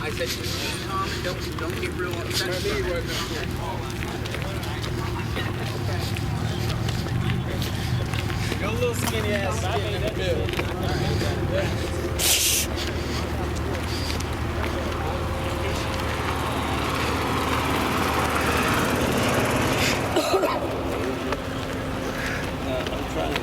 I said, just calm and don't get real upset. Your little skinny ass getting in the middle. I'm trying.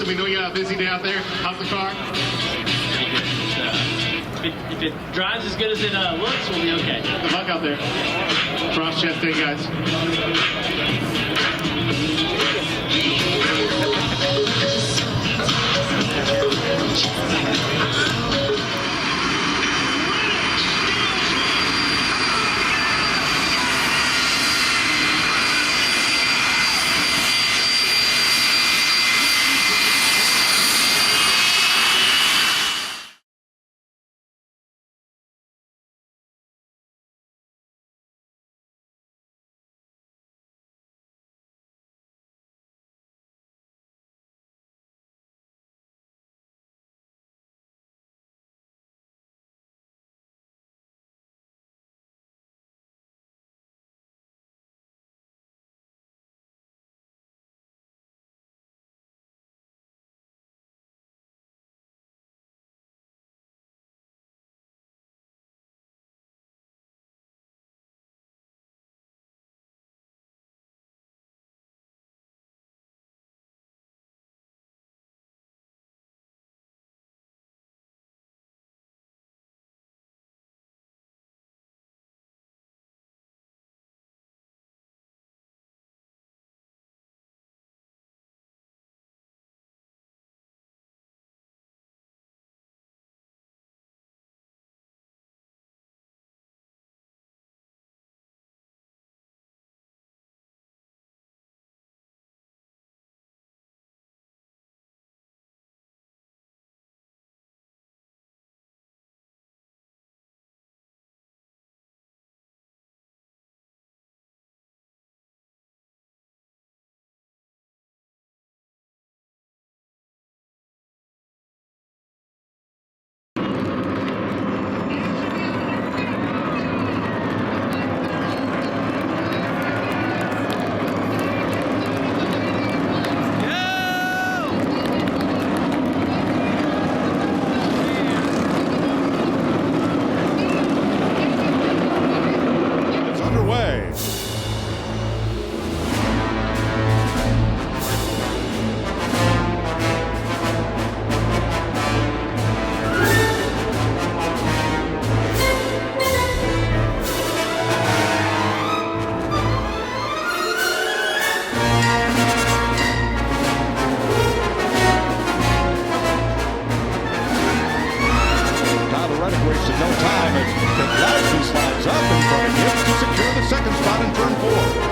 We know you got a busy day out there. How's the car? If it drives as good as it looks, we'll be okay. Good luck out there. Cross chest day, guys. no time as Keselowski slides up in front of him to secure the second spot in turn 4.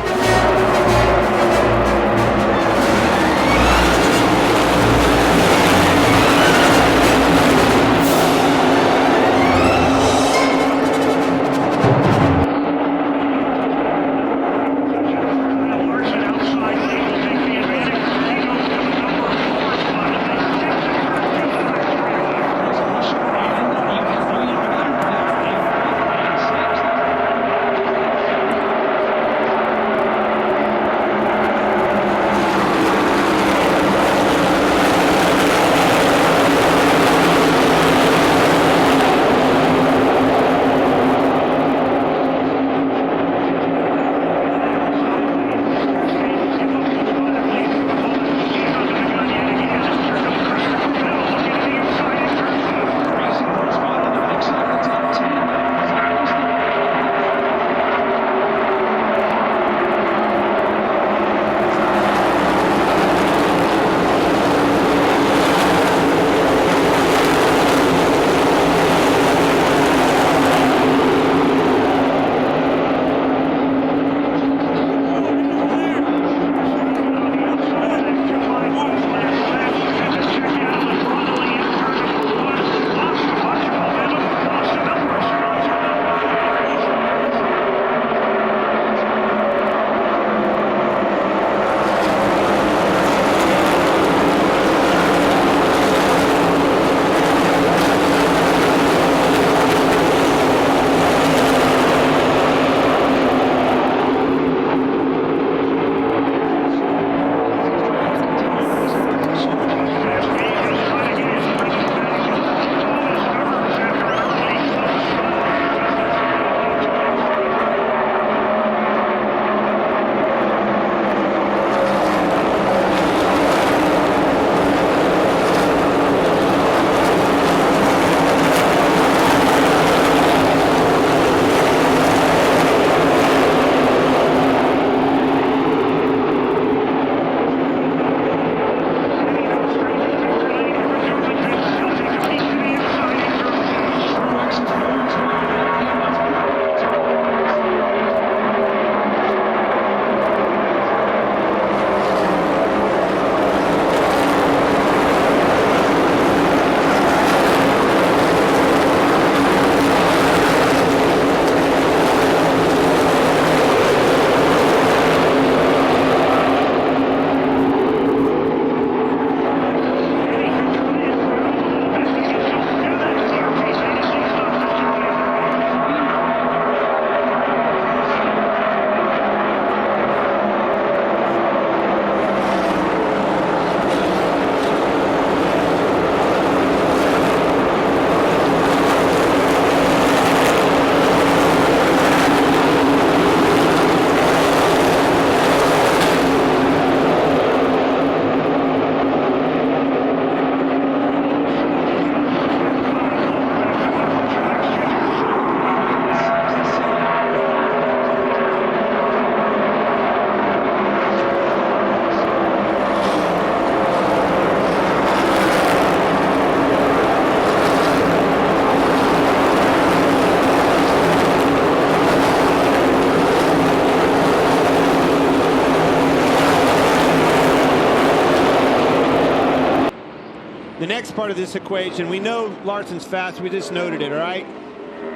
The next part of this equation, we know Larson's fast. We just noted it, all right?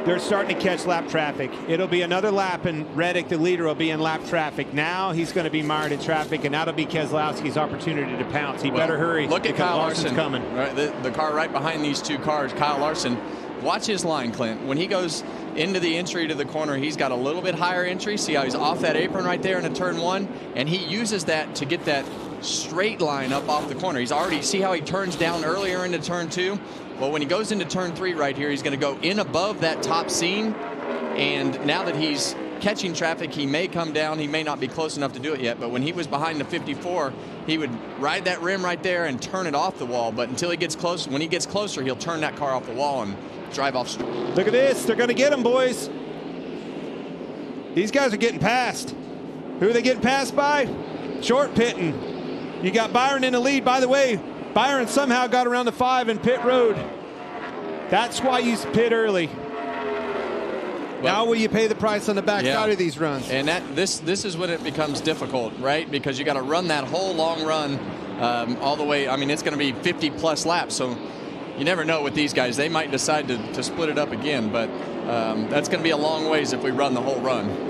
They're starting to catch lap traffic. It'll be another lap, and Reddick, the leader, will be in lap traffic. Now he's going to be mired in traffic, and that'll be Keselowski's opportunity to pounce. He better hurry. Look at Kyle Larson coming. Right, the car right behind these two cars, Kyle Larson. Watch his line, Clint. When he goes into the entry to the corner, he's got a little bit higher entry. See how he's off that apron right there into turn one? And he uses that to get that straight line up off the corner. He's already, see how he turns down earlier into turn two? Well, when he goes into turn three right here, he's going to go in above that top seam. And now that he's catching traffic, he may come down. He may not be close enough to do it yet. But when he was behind the 54, he would ride that rim right there and turn it off the wall. But until he gets close, when he gets closer, he'll turn that car off the wall and drive off. Look at this. They're going to get him, boys. These guys are getting past. Who are they getting past by? Short pitting. You got Byron in the lead. By the way, Byron somehow got around the 5 in pit road. That's why you pit early. Now will you pay the price on the backside of these runs? And this is when it becomes difficult, right? Because you got to run that whole long run all the way. I mean, it's going to be 50-plus laps, so you never know with these guys. They might decide to split it up again, but that's going to be a long ways if we run the whole run.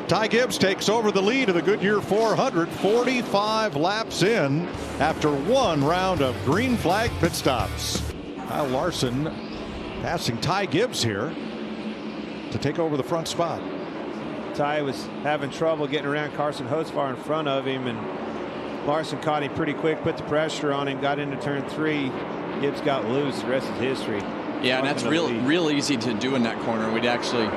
Ty Gibbs takes over the lead of the Goodyear 400, 45 laps in after one round of green flag pit stops. Kyle Larson passing Ty Gibbs here to take over the front spot. Ty was having trouble getting around Carson Hocevar in front of him, and Larson caught him pretty quick, put the pressure on him, got into turn 3. Gibbs got loose. The rest is history. Yeah, and that's real easy to do in that corner. We'd actually,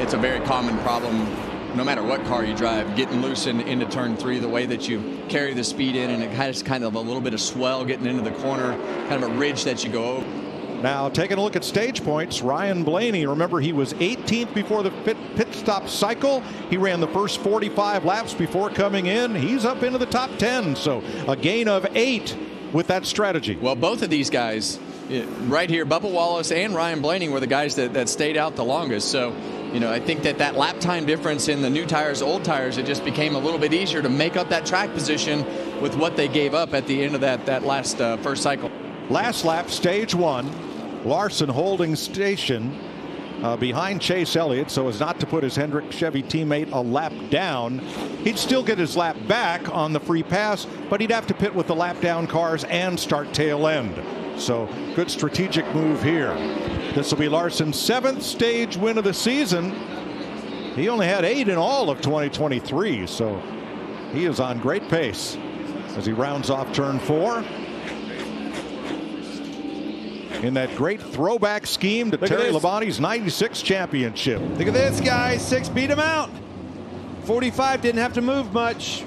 it's a very common problem no matter what car you drive, getting loose into turn 3, the way that you carry the speed in, and it has kind of a little bit of swell getting into the corner, kind of a ridge that you go over. Now taking a look at stage points, Ryan Blaney, remember he was 18th before the pit stop cycle. He ran the first 45 laps before coming in. He's up into the top 10, so a gain of 8 with that strategy. Well, both of these guys right here, Bubba Wallace and Ryan Blaney, were the guys that stayed out the longest. So, you know, I think that lap time difference in the new tires, old tires, it just became a little bit easier to make up that track position with what they gave up at the end of that last first cycle. Last lap, stage 1, Larson holding station behind Chase Elliott so as not to put his Hendrick Chevy teammate a lap down. He'd still get his lap back on the free pass, but he'd have to pit with the lap down cars and start tail end. So good strategic move here. This will be Larson's 7th stage win of the season. He only had 8 in all of 2023, so he is on great pace as he rounds off turn 4 in that great throwback scheme to Terry Labonte's 96 championship. Look at this, guys. 6 beat him out. 45 didn't have to move much.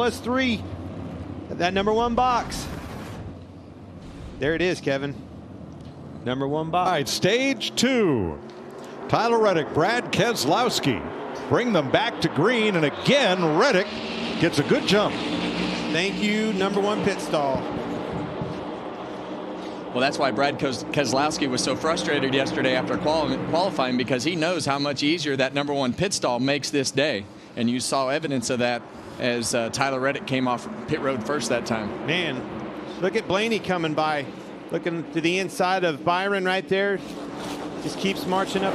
was 3. That number 1 box. There it is, Kevin. Number 1 box. All right, stage 2. Tyler Reddick, Brad Keselowski bring them back to green, and again Reddick gets a good jump. Thank you, number 1 pit stall. Well, that's why Brad Keselowski was so frustrated yesterday after qualifying, because he knows how much easier that number 1 pit stall makes this day. And you saw evidence of that as Tyler Reddick came off pit road first that time. Man, look at Blaney coming by. Looking to the inside of Byron right there. Just keeps marching up.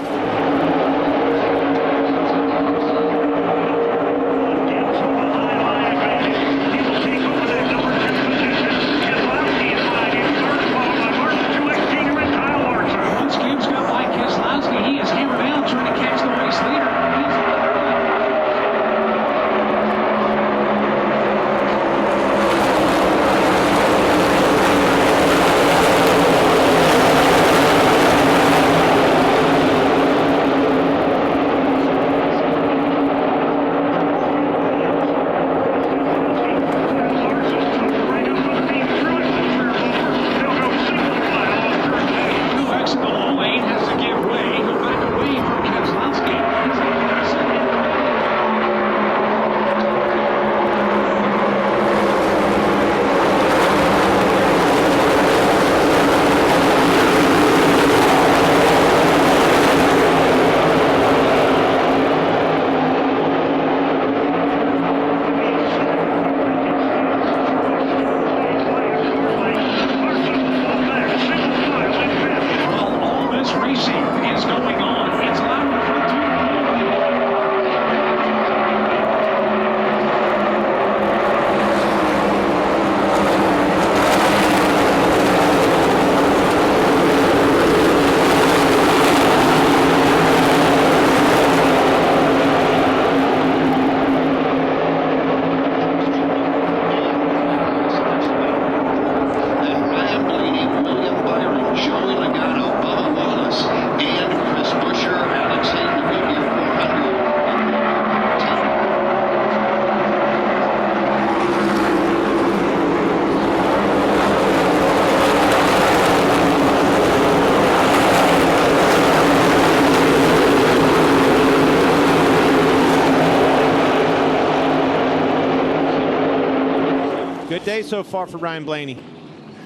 Good day so far for Ryan Blaney.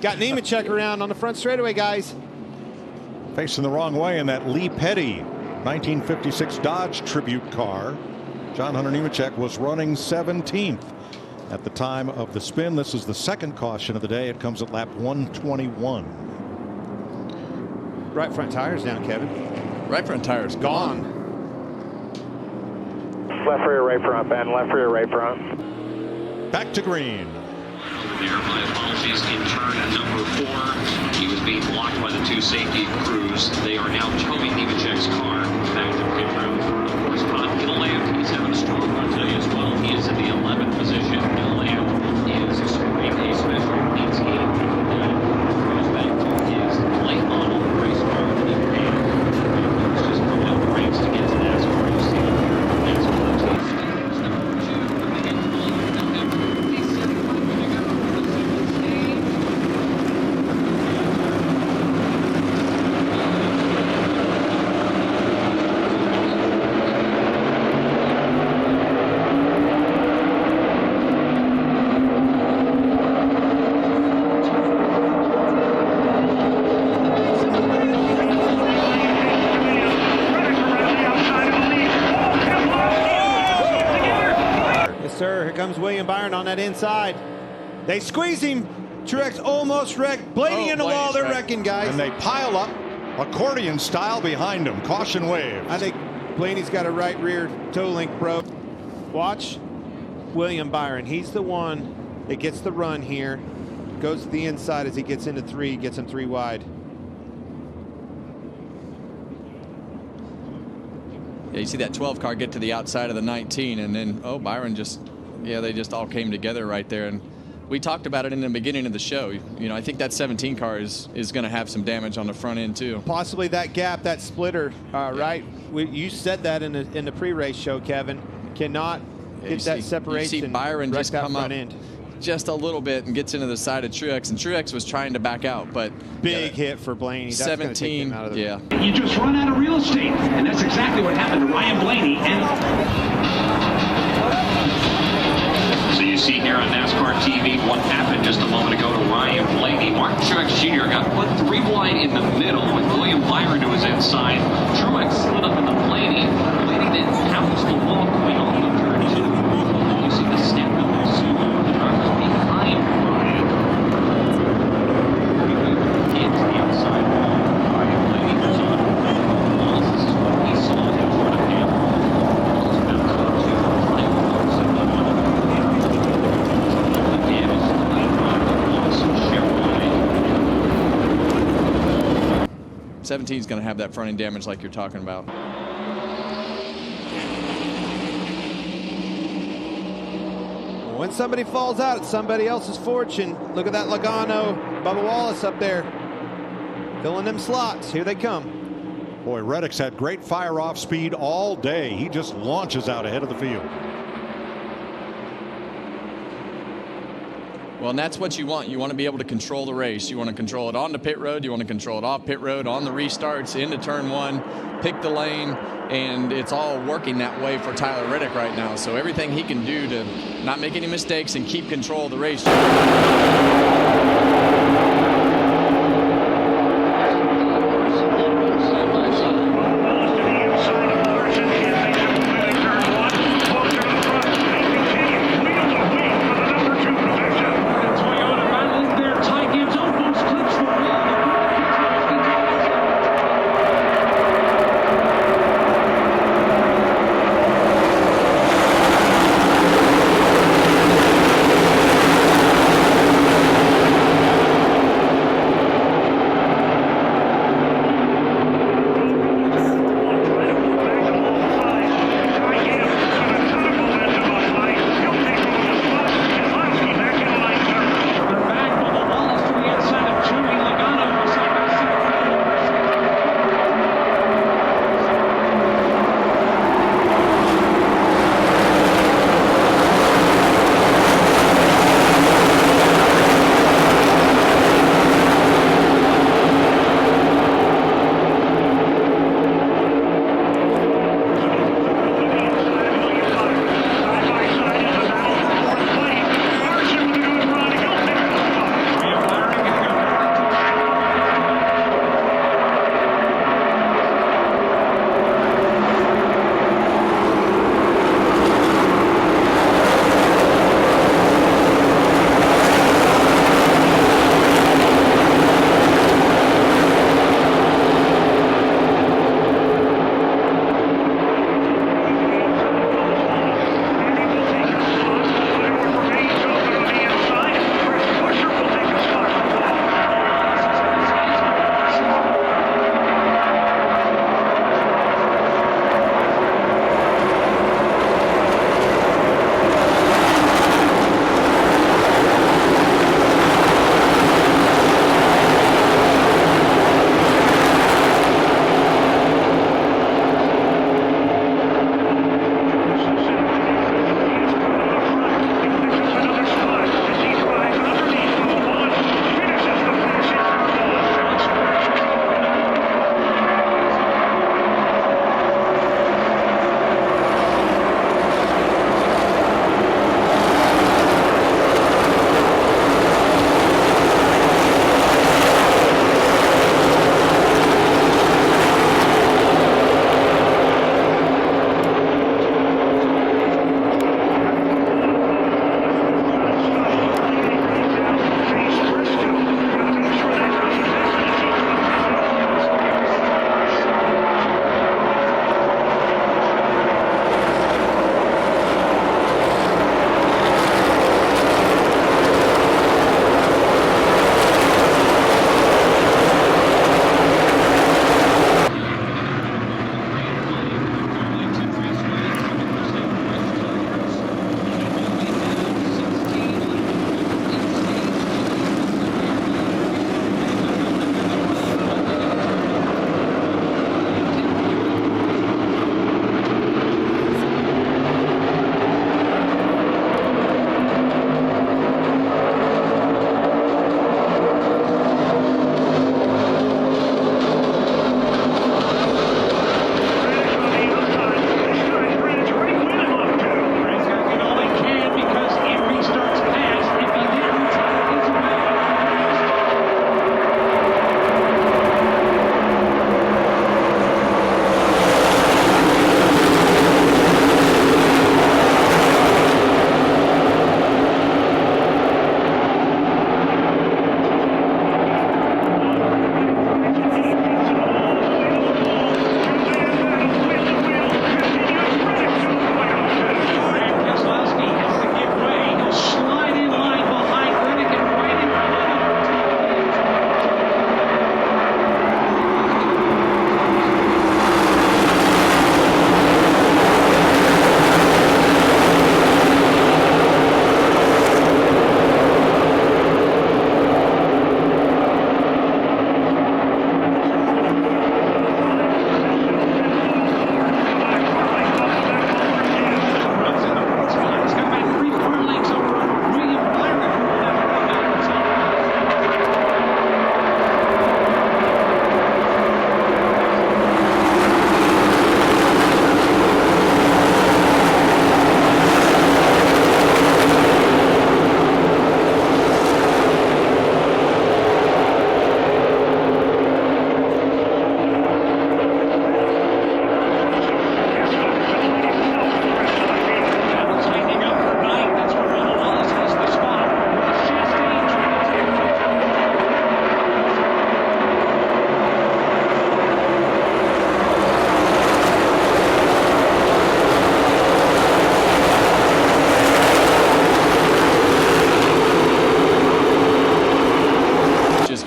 Got Nemechek around on the front straightaway, guys. Facing the wrong way in that Lee Petty 1956 Dodge Tribute car. John Hunter Nemechek was running 17th at the time of the spin. This is the second caution of the day. It comes at lap 121. Right front tire's down, Kevin. Right front tire's gone. Left rear, right front, Ben. Left rear, right front. Back to green. There, my apologies. In turn number 4, he was being blocked by the 2 safety crews. They are now towing Nemechek's car back to pit road. Of course, Todd Gilliland is having a strong run today as well. He is in the 11th position. Gilliland is spraying a special 18 that goes back to his late model race car that he ran. He's just pulling out the ranks to get to NASCAR. You see NASCAR team. Number 2, coming in full. He's sitting on the Here comes William Byron on that inside. They squeeze him. Truex almost wrecked. Blaney in the wall. They're wrecking, guys. And they pile up accordion style behind him. Caution wave. I think Blaney's got a right rear toe link broke. Watch William Byron. He's the one that gets the run here. Goes to the inside as he gets into 3. Gets him 3 wide. Yeah, you see that 12 car get to the outside of the 19, and then, oh, Byron just, yeah, they just all came together right there. And we talked about it in the beginning of the show. You know, I think that 17 car is going to have some damage on the front end, too. Possibly that gap, that splitter, right? You said that in the pre-race show, Kevin. Cannot get that separation. You see Byron wreck just that come front up end. just a little bit and gets into the side of Truex, and Truex was trying to back out, but big hit for Blaney. That's gonna take 17, him out of the yeah. You just run out of real estate, and that's exactly what happened to Ryan Blaney. So you see here on NASCAR TV what happened just a moment ago to Ryan Blaney. Martin Truex Jr. got put 3 wide in the middle with William Byron to his inside. Truex slid up into Blaney. Blaney then pounds the wall going off of turn 2. You see the snap of the Subaru. The driver's behind Ryan. Into the outside wall. Ryan Blaney goes on. This is what he saw in front of him. Seventeen's going to have that front end damage like you're talking about. When somebody falls out, it's somebody else's fortune. Look at that Logano, Bubba Wallace up there, filling them slots. Here they come. Boy, Reddick's had great fire-off speed all day. He just launches out ahead of the field. Well, and that's what you want. You want to be able to control the race. You want to control it on the pit road. You want to control it off pit road, on the restarts, into turn 1, pick the lane, and it's all working that way for Tyler Reddick right now. So everything he can do to not make any mistakes and keep control of the race.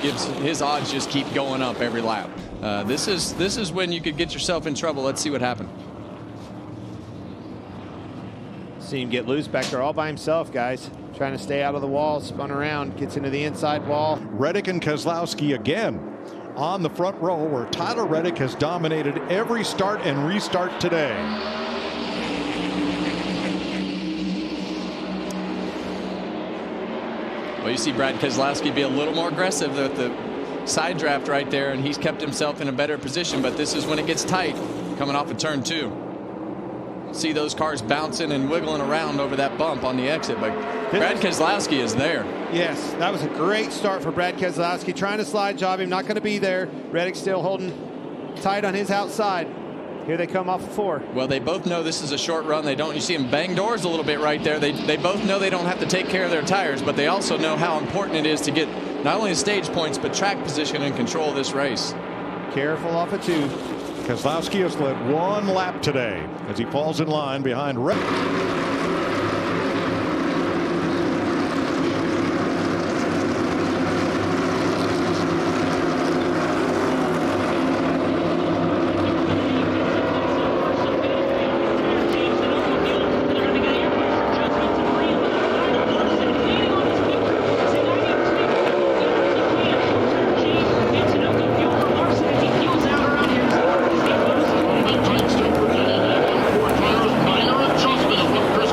his odds just keep going up every lap. This is when you could get yourself in trouble. Let's see what happened. See him get loose back there all by himself, guys. Trying to stay out of the wall, spun around, gets into the inside wall. Reddick and Keselowski again on the front row, where Tyler Reddick has dominated every start and restart today. Well, you see Brad Keselowski be a little more aggressive with the side draft right there, and he's kept himself in a better position, but this is when it gets tight coming off of turn 2. See those cars bouncing and wiggling around over that bump on the exit, but Brad Keselowski is there. Yes, that was a great start for Brad Keselowski, trying to slide job him, not going to be there. Reddick still holding tight on his outside. Here they come off of 4. Well, they both know this is a short run. You see them bang doors a little bit right there. They both know they don't have to take care of their tires, but they also know how important it is to get not only stage points, but track position and control this race. Careful off of 2. Keselowski has led 1 lap today as he falls in line behind Reddick. Adjustment of what Chris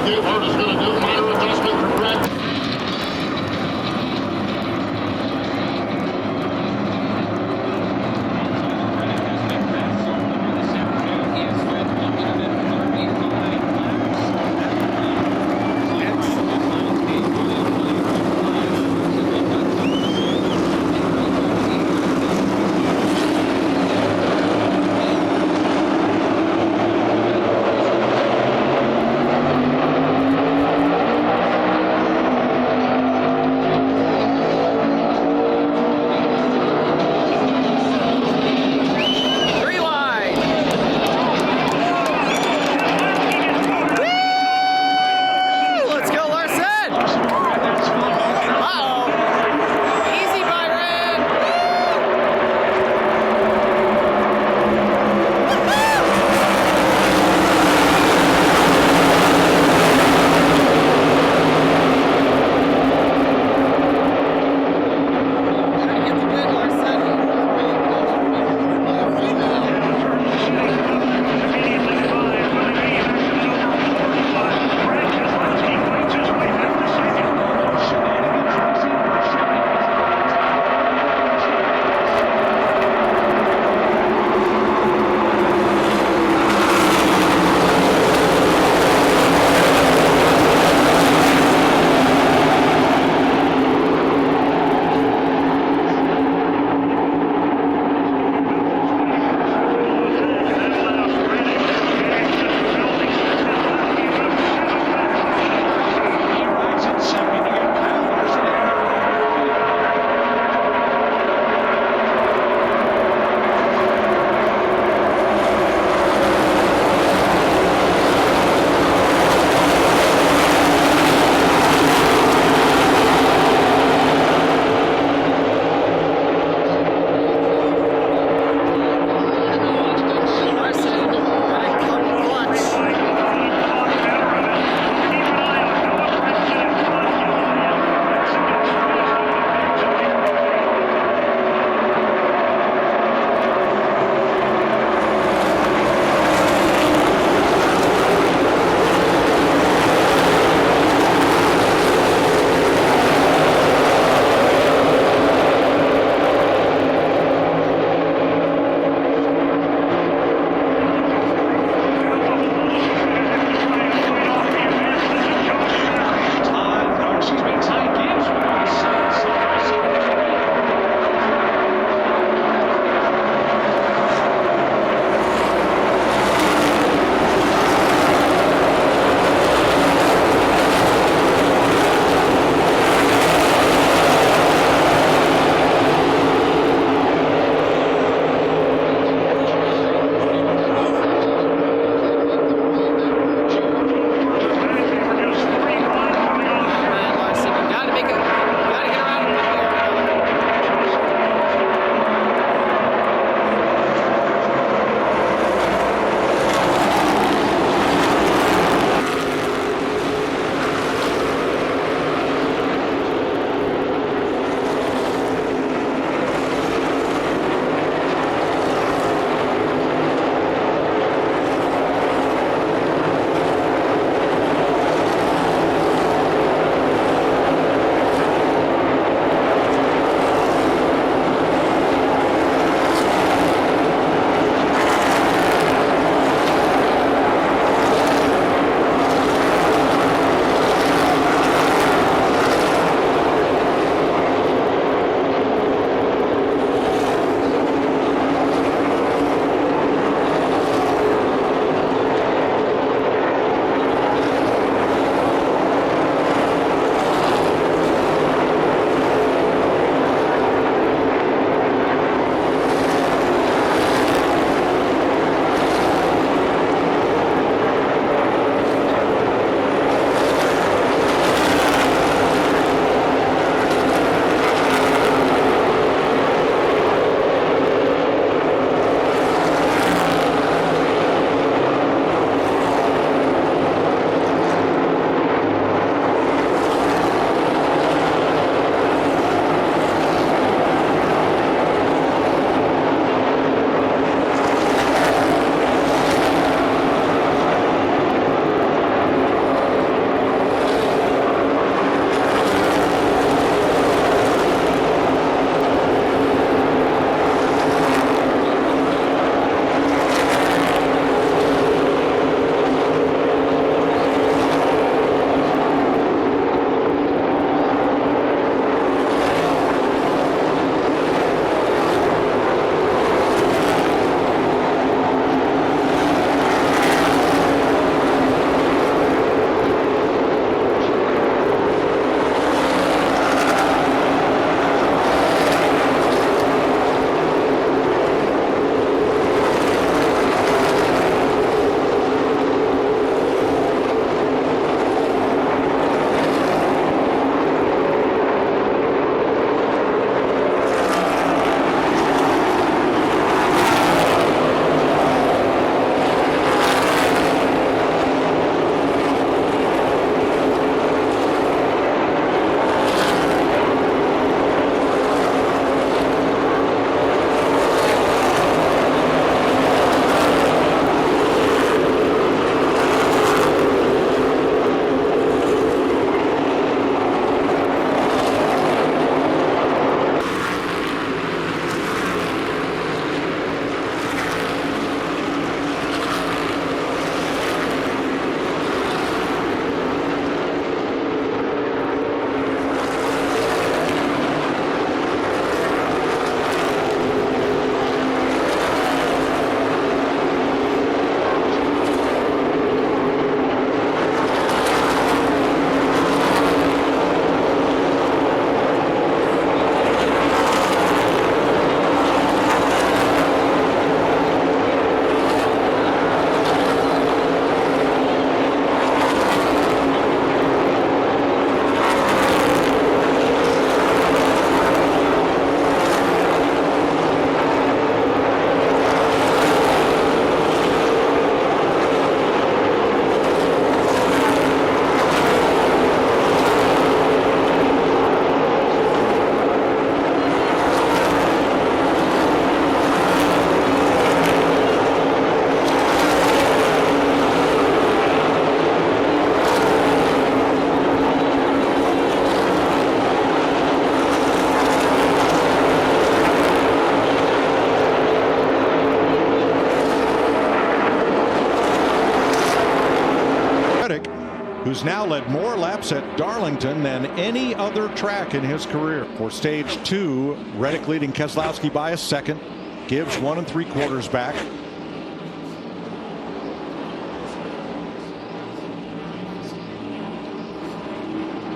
who's now led more laps at Darlington than any other track in his career. For stage 2, Reddick leading Keselowski by a second. Gives 1 3/4 back.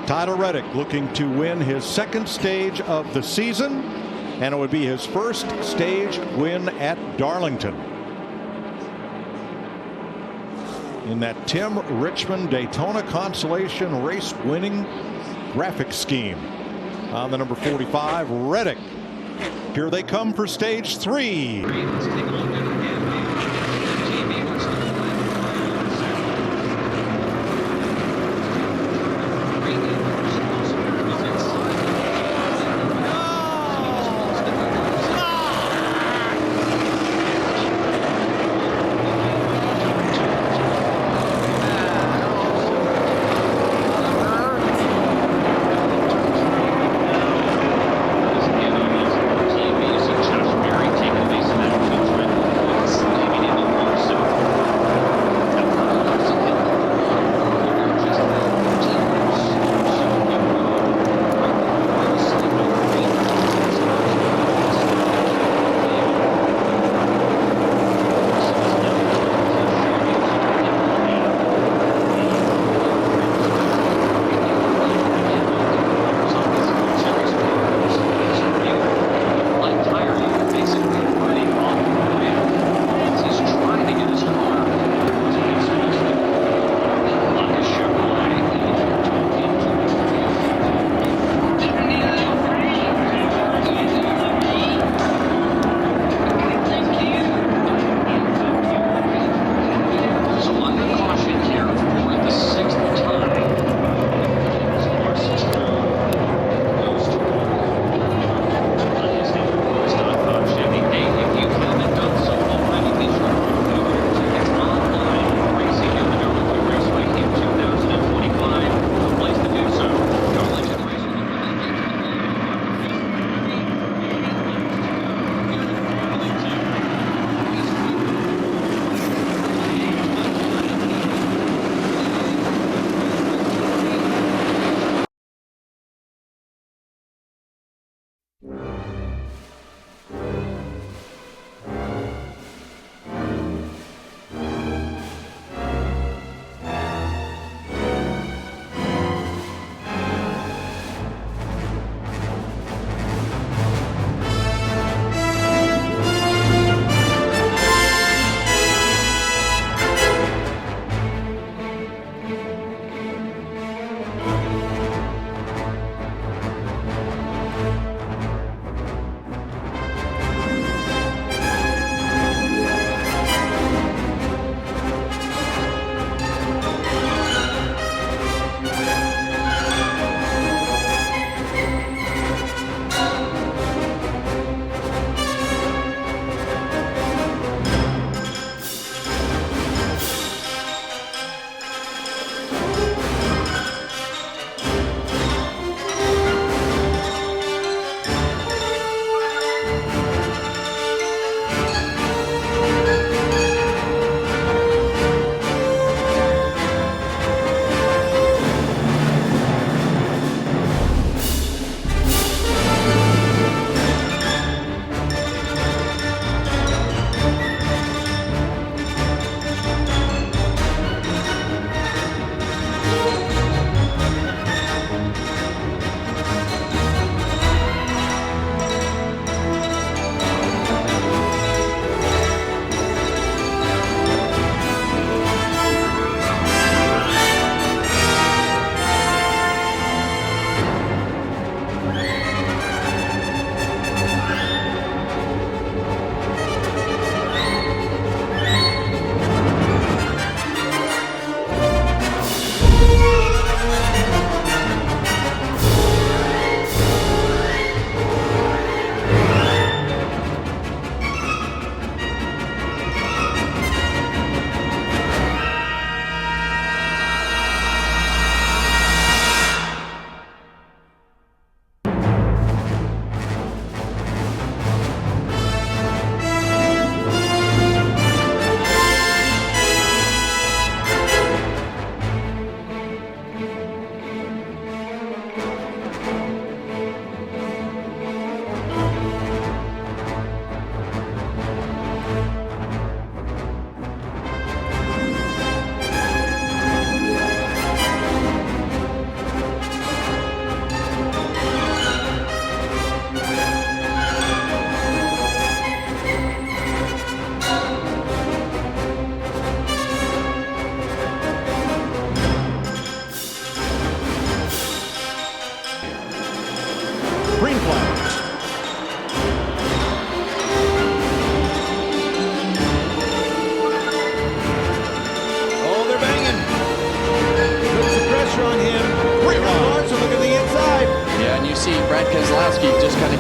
Tyler Reddick looking to win his second stage of the season, and it would be his first stage win at Darlington. In that Tim Richmond Daytona Consolation race winning graphic scheme. On the number 45, Reddick. Here they come for stage 3.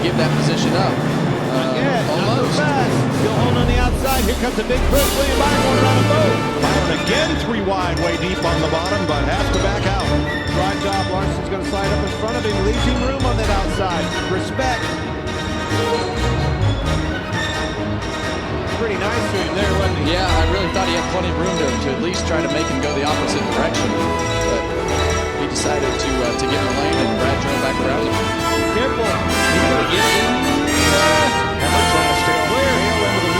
give that position up. Almost. Still holding on the outside. Here comes a big push. William Byron going around the boat. Byron again 3 wide, way deep on the bottom, but has to back out. Right job. Larson's going to slide up in front of him. Leaves him room on that outside. Respect. Pretty nice to him there, wasn't he? Yeah, I really thought he had plenty of room to at least try to make him go the opposite direction. But he decided to get in the lane, and Brad drove back around him. Careful. He's going to get in. Hammer trying to stay on the tail end of the lead.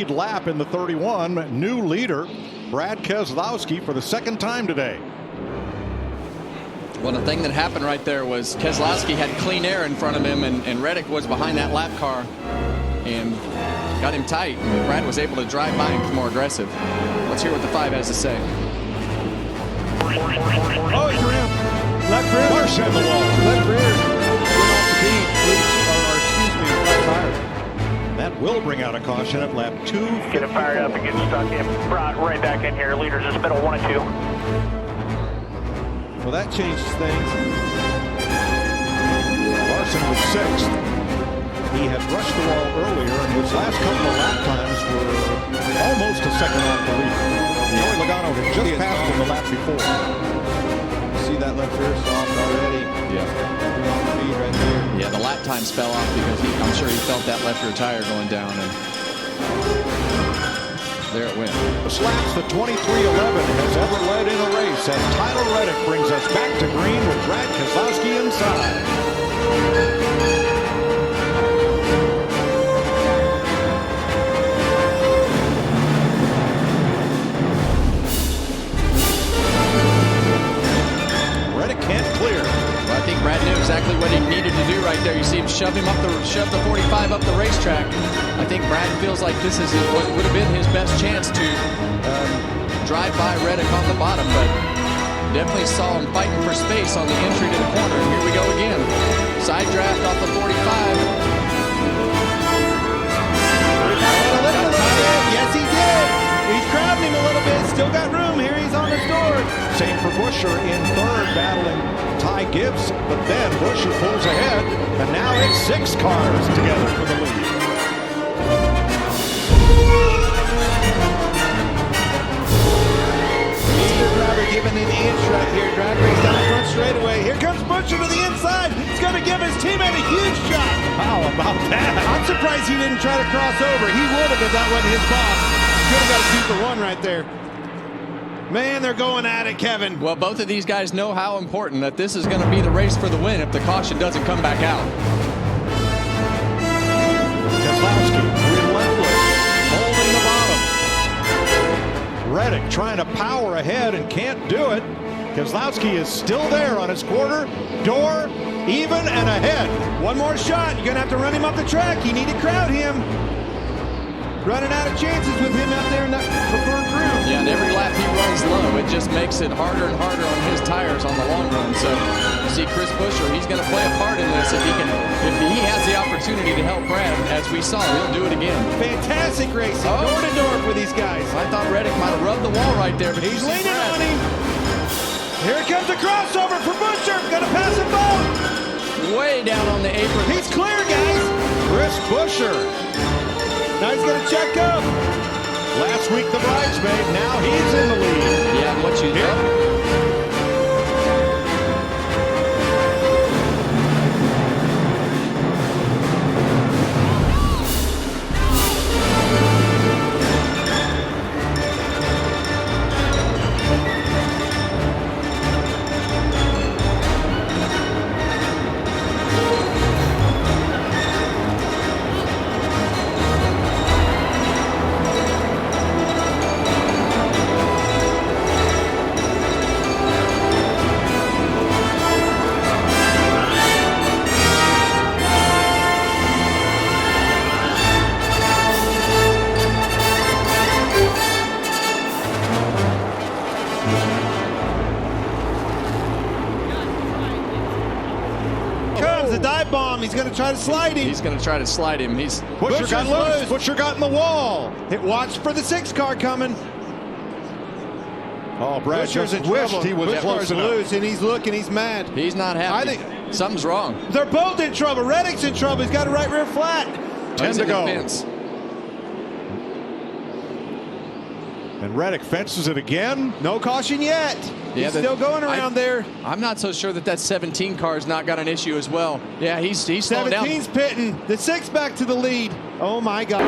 Lap in the 31, new leader Brad Keselowski for the second time today. Well, the thing that happened right there was Keselowski had clean air in front of him, and Reddick was behind that lap car and got him tight. And Brad was able to drive by and be more aggressive. Let's hear what the 5 has to say. Oh, it's rim. Left rear. Larson the wall. Left rear. Went off the beat. Excuse me, flat tire. That will bring out a caution at lap 2. Get it fired up and get stuck in. Brought right back in here. Leaders just middle 1 and 2. Well, that changes things. Larson was 6th. He had rushed the wall earlier, and his last couple of lap times were almost a second off the lead. Joey Logano had just passed him the lap before. See that left rear soft already? Yeah. Right there. Yeah, the lap times fell off because I'm sure he felt that left rear tire going down, and there it went. The laps that 23:11 has ever led in a race as Tyler Reddick brings us back to green with Brad Keselowski inside. exactly what he needed to do right there. You see him shove the 45 up the racetrack. I think Brad feels like this is what would have been his best chance to drive by Reddick on the bottom, but definitely saw him fighting for space on the entry to the corner. And here we go again. Side draft off the 45. Yes, he did. He's crowding him a little bit. Still got room. Here he's on the door. Same for Buscher in third, battling Ty Gibbs, but then Buscher pulls ahead, and now it's 6 cars together for the lead. Leader driver giving an inch right here. Drag race down the front straightaway. Here comes Buscher to the inside. He's going to give his teammate a huge shot. How about that? I'm surprised he didn't try to cross over. He would have if that wasn't his boss. Could have got a 2 for 1 right there. Man, they're going at it, Kevin. Well, both of these guys know how important that this is going to be the race for the win if the caution doesn't come back out. Keselowski, relentless, holding the bottom. Reddick trying to power ahead and can't do it. Keselowski is still there on his quarter, door, even and ahead. One more shot. You're going to have to run him up the track. You need to crowd him. Running out of chances with him out there in that preferred group. Yeah, and every lap he runs low, it just makes it harder and harder on his tires on the long run. So you see Chris Buscher, he's going to play a part in this if he has the opportunity to help Brad, as we saw, he'll do it again. Fantastic racing, door to door for these guys. I thought Reddick might have rubbed the wall right there, but he's leaning on him. Here comes the crossover for Buscher. Going to pass them both. Way down on the apron. He's clear, guys. Chris Buscher. Now he's going to check up. Last week the bridesmaid, now he's in the lead. Yeah, and what you do? He's going to try to slide him. He's going to try to slide him. Buscher got loose. Buscher got in the wall. Watch for the 6 car coming. Oh, Brad just wished he was close enough. Loose, and he's looking. He's mad. He's not happy. I think something's wrong. They're both in trouble. Reddick's in trouble. He's got a right rear flat. 10 to go. And Reddick fences it again. No caution yet. He's still going around there. I'm not so sure that 17 car's not got an issue as well. Yeah, he's slowing down. 17's pitting. The 6 back to the lead. Oh, my God.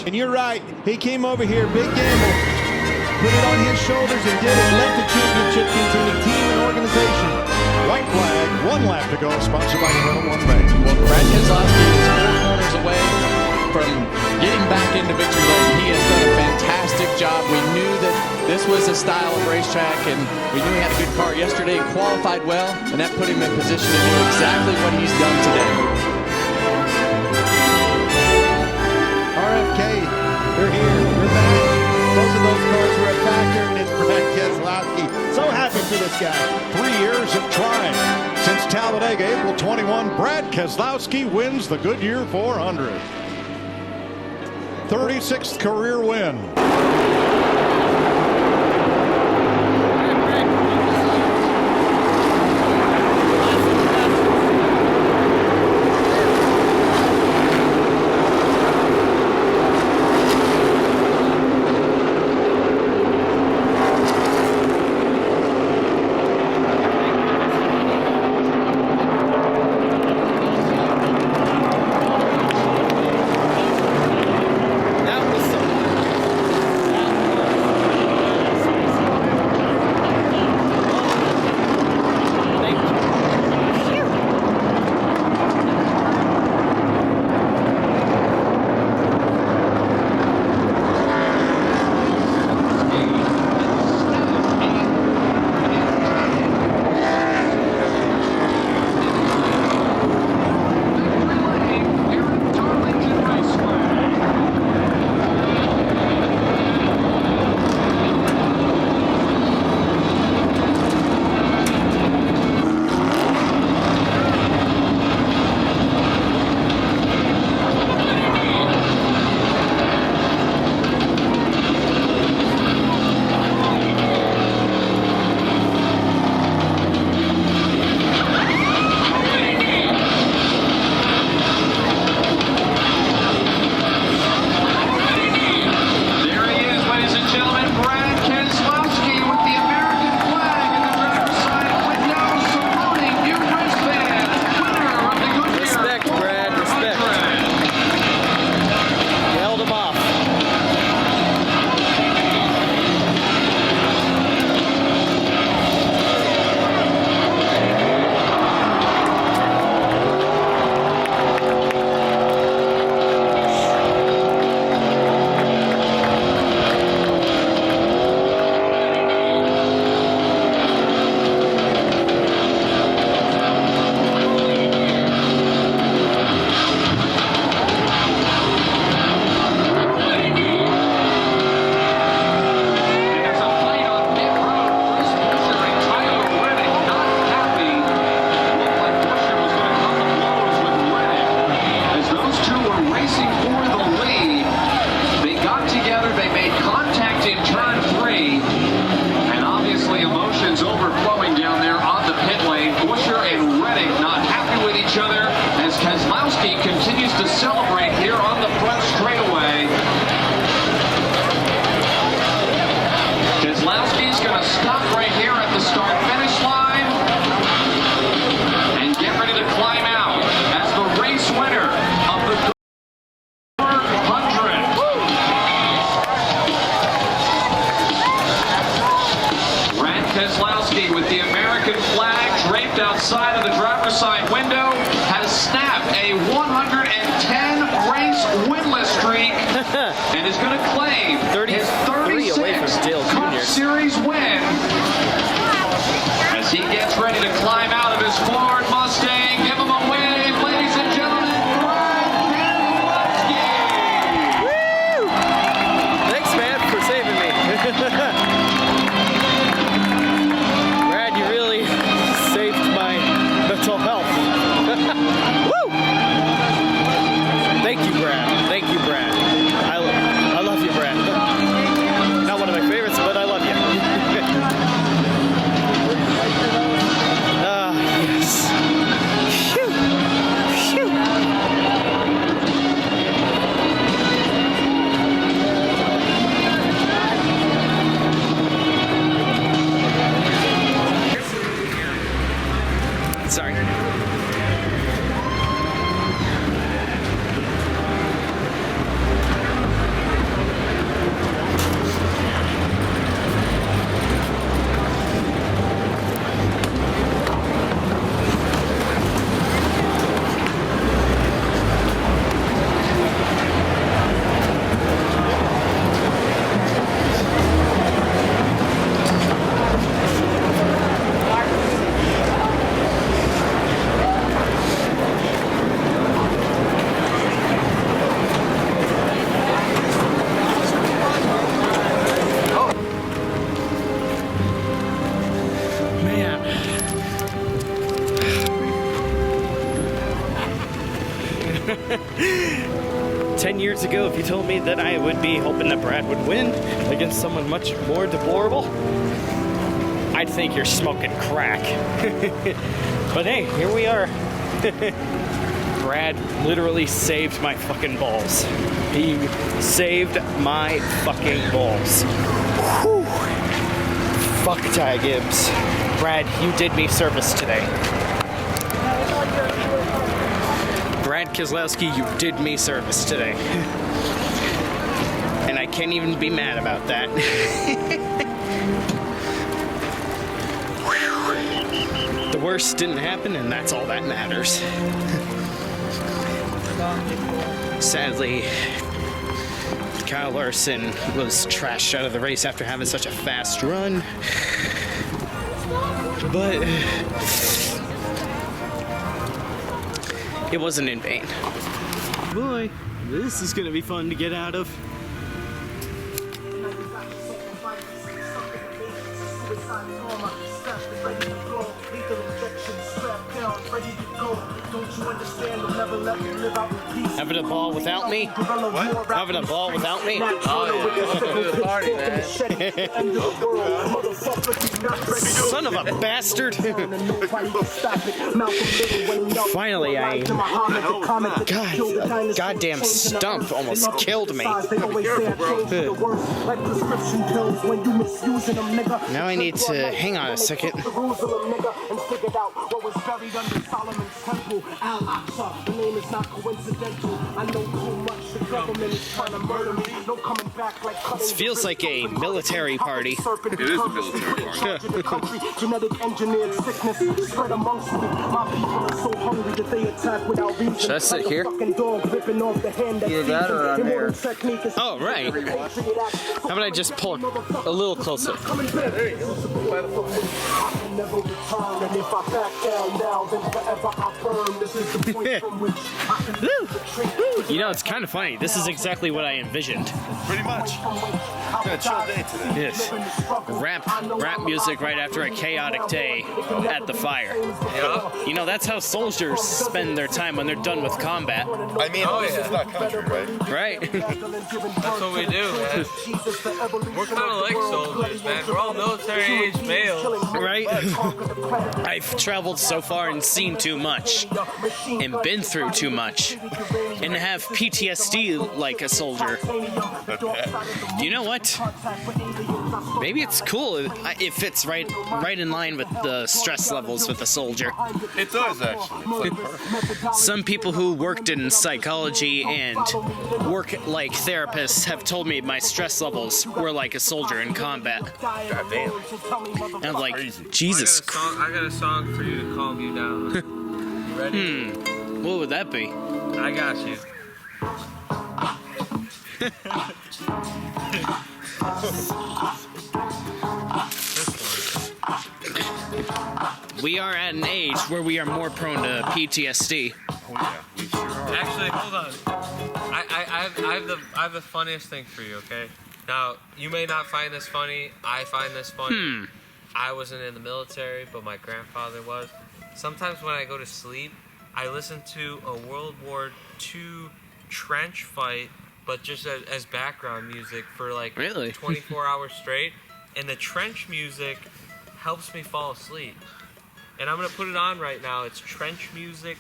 Williams. And you're right. He came over here, big gamble, put it on his shoulders and did it. Let the championship continue. Team and organization. White flag, 1 lap to go, sponsored by Credit One Bank. Well, Brad Keselowski is 4 corners away from getting back into victory lane. He has done a fantastic job. We knew that this was a style of racetrack, and we knew he had a good car yesterday, qualified well, and that put him in position to do exactly what he's done today. RFK, they're here. They're back. Both of those cars were a factor, and it's Brad Keselowski. So happy for this guy. 3 years of trying. Since Talladega, April 21, Brad Keselowski wins the Goodyear 400. 36th career win. outside of the driver's side window has snapped a 110 race winless streak 10 years ago, if you told me that I would be hoping that Brad would win against someone much more deplorable, I'd think you're smoking crack. But hey, here we are. Brad literally saved my fucking balls. He saved my fucking balls. Whew. Fuck Ty Gibbs. Brad, you did me service today. Brad Keselowski, you did me service today. And I can't even be mad about that. The worst didn't happen, and that's all that matters. Sadly, Kyle Larson was trashed out of the race after having such a fast run. But it wasn't in vain. Boy, this is gonna be fun to get out of. Having a ball without me? What? Having a ball without me? Oh, yeah. Welcome to the party, man. Son of a bastard. Finally, God, a goddamn stump almost killed me. Now I need to, hang on a second. This feels like a military party. It is a military party. Should I sit here? Either that or on there. Oh, right. How about I just pull a little closer? There you go. You know, it's kind of funny. This is exactly what I envisioned. Pretty much. It's been a chill day today. Yes. Rap music right after a chaotic day at the fire. Yeah. You know, that's how soldiers spend their time when they're done with combat. I mean, this is not country, right? Right. That's what we do, man. We're kind of like soldiers, man. We're all military-age males. Right? I've traveled so far and seen too much. And been through too much. And have PTSD like a soldier. You know what? Maybe it's cool if it's right in line with the stress levels with a soldier. It does, actually. Some people who worked in psychology and work like therapists have told me my stress levels were like a soldier in combat. God damn. And I'm like, Jesus. I got a song for you to calm you down. You ready? What would that be? I got you. We are at an age where we are more prone to PTSD. Oh, yeah. We sure are. Actually, hold on. I have the funniest thing for you, okay? Now, you may not find this funny. I find this funny. I wasn't in the military, but my grandfather was. Sometimes when I go to sleep, I listen to a World War II trench fight, but just as background music for like 24 hours straight. And the trench music helps me fall asleep. And I'm going to put it on right now. It's trench music,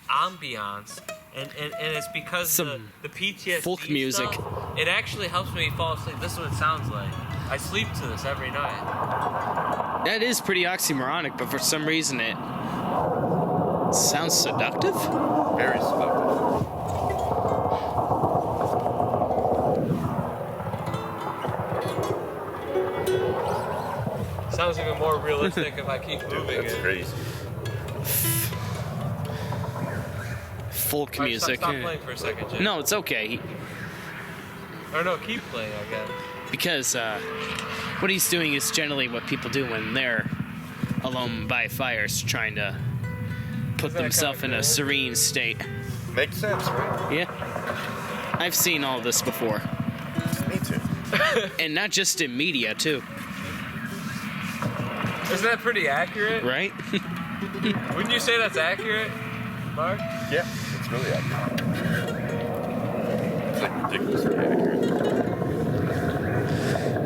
ambiance. And it's because the PTSD folk music. Stuff, it actually helps me fall asleep. This is what it sounds like. I sleep to this every night. That is pretty oxymoronic, but for some reason it sounds seductive. Very seductive. Sounds even more realistic if I keep moving. That's crazy. Folk music. Stop playing for a second, Jim. No, it's okay. Or no, keep playing, I guess. Because what he's doing is generally what people do when they're alone by fires, trying to put themselves in a serene state. Makes sense, right? Yeah. I've seen all this before. Me too. And not just in media, too. Isn't that pretty accurate? Right? Wouldn't you say that's accurate, Mark? Yeah, it's really accurate. It's like ridiculously accurate.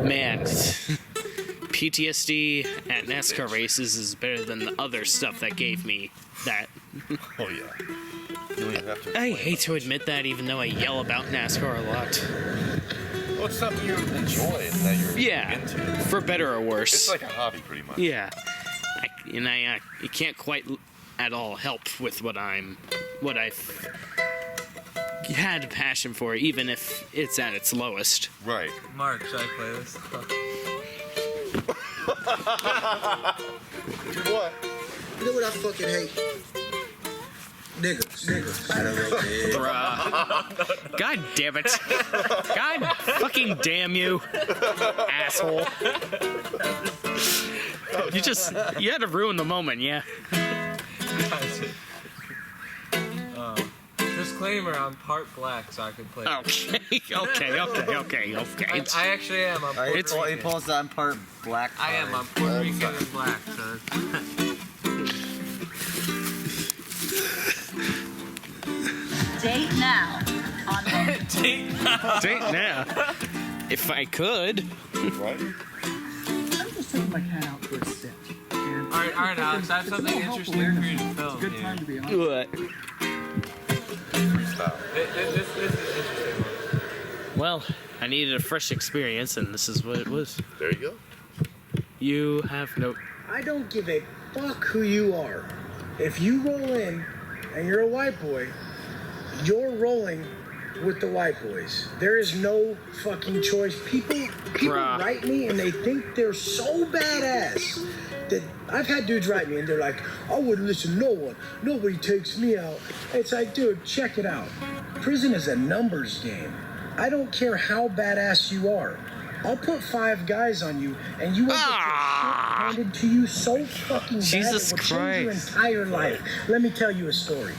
Man, PTSD at NASCAR races is better than the other stuff that gave me that. Oh yeah. You don't even have to I explain hate to admit that, even though I yell about NASCAR a lot. Well, it's something you enjoy and that you're into. For better or worse. It's like a hobby, pretty much. Yeah, I can't quite at all help with what I've had a passion for, even if it's at its lowest. Right. Mark, should I play this? What? You know what I fucking hate? Niggas. Bruh. God damn it. God fucking damn you, asshole. You had to ruin the moment, yeah. Disclaimer, I'm part black, so I can play. Okay. I actually am. I'm Puerto Rican. He pulls that I'm part black. I am. I'm Puerto Rican and black, so. Date now. Date now. If I could. Right. I'm just taking my cat out for a sit. All right, Alex. I have something interesting for you to film. It's a good time to be on. What? This is interesting. Well, I needed a fresh experience, and this is what it was. There you go. You have no... I don't give a fuck who you are. If you roll in and you're a white boy, you're rolling with the white boys. There is no fucking choice. People write me and they think they're so badass that I've had dudes write me and they're like, I wouldn't listen to no one. Nobody takes me out. It's like, dude, check it out. Prison is a numbers game. I don't care how badass you are. I'll put 5 guys on you, and you will get your shit handed to you so fucking bad Jesus it will change your Christ. entire life. Let me tell you a story.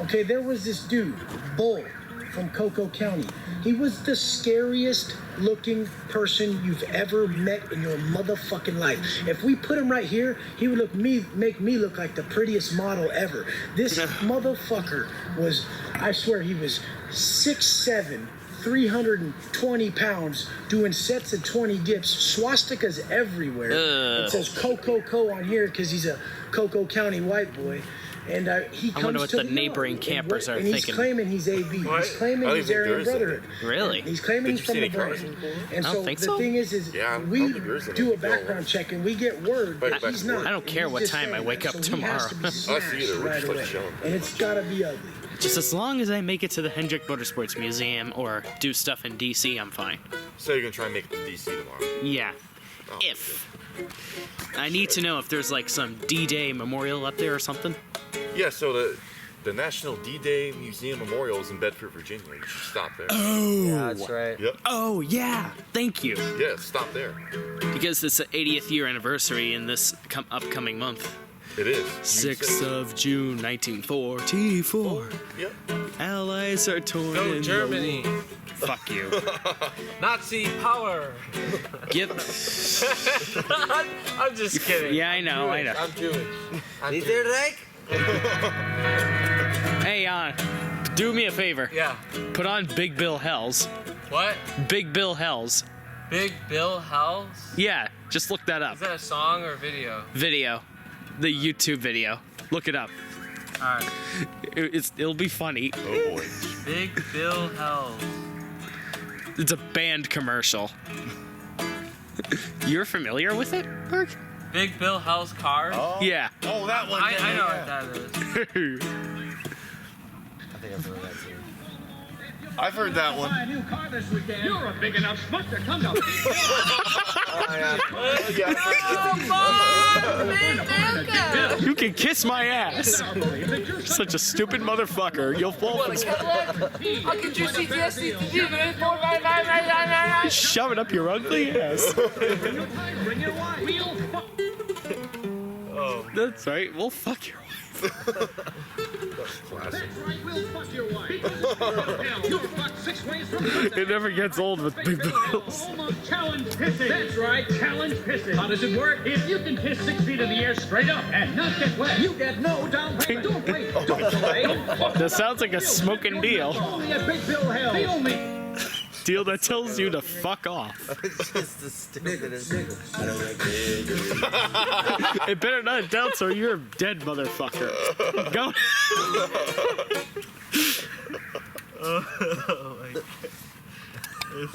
Okay, there was this dude, Bull, from Cocoa County. He was the scariest looking person you've ever met in your motherfucking life. If we put him right here, he would make me look like the prettiest model ever. This motherfucker was, I swear he was 6'7", 320 pounds, doing sets of 20 dips, swastikas everywhere. It says Coco on here because he's a Cocoa County white boy. And he comes I wonder what to the neighboring campers are and he's thinking. claiming he's AB. What? He's claiming I don't he's think Aryan there is Brotherhood. Really? And he's claiming he's from the brand. And I so don't think the so. thing is Yeah, I don't we think there is any. do a background check and we get word that Back he's to not. work. I don't care He's what just time I saying wake that. up So he has to be tomorrow. smashed I see it. right Like away. showing. And it's gotta be ugly. Just as long as I make it to the Hendrick Motorsports Museum or do stuff in DC, I'm fine. So you're gonna try and make it to DC tomorrow? Yeah. Oh, If. I need to know if there's like some D-Day memorial up there or something. Yeah. So the National D-Day Museum Memorial is in Bedford, Virginia. You should stop there. Oh. Yeah, that's right. Yep. Oh, yeah. Thank you. Yeah. Stop there. Because it's the 80th year anniversary in this upcoming month. It is. 6th of June, 1944. Yep. Allies are torn Go in the Germany. war. Fuck you. Nazi power. Get. I'm just kidding. Yeah, I know. I'm Jewish. Is there like? Hey, do me a favor. Yeah. Put on Big Bill Hells. What? Big Bill Hells. Big Bill Hells? Yeah, just look that up. Is that a song or video? Video. The YouTube video. Look it up. Alright. It'll be funny. Oh boy. Big Bill Hells. It's a band commercial. You're familiar with it, Mark? Big Bill Hells Cars? Oh. Yeah. Oh, that one. I know what that is. I think I've heard that too. I've heard that one. Buy a new car this weekend. You're a big enough schmuck to come to. You can kiss my ass. Such a stupid motherfucker. You'll fall from. How could you see the Shove it up your ugly ass. Oh. That's right. We'll fuck your wife. Classic. It never gets old with Big Bills. Challenge pissing. That's right, challenge pissing. How does it work? If you can piss 6 feet in the air straight up and not get wet, you get no down payment. Don't wait. Don't delay. That sounds like a smoking deal. Only at Big Bill Hell. The only Deal that tells you to fuck off. It's just the stupidest. I don't like It better not doubt, so you're a dead motherfucker. Go. Oh my God.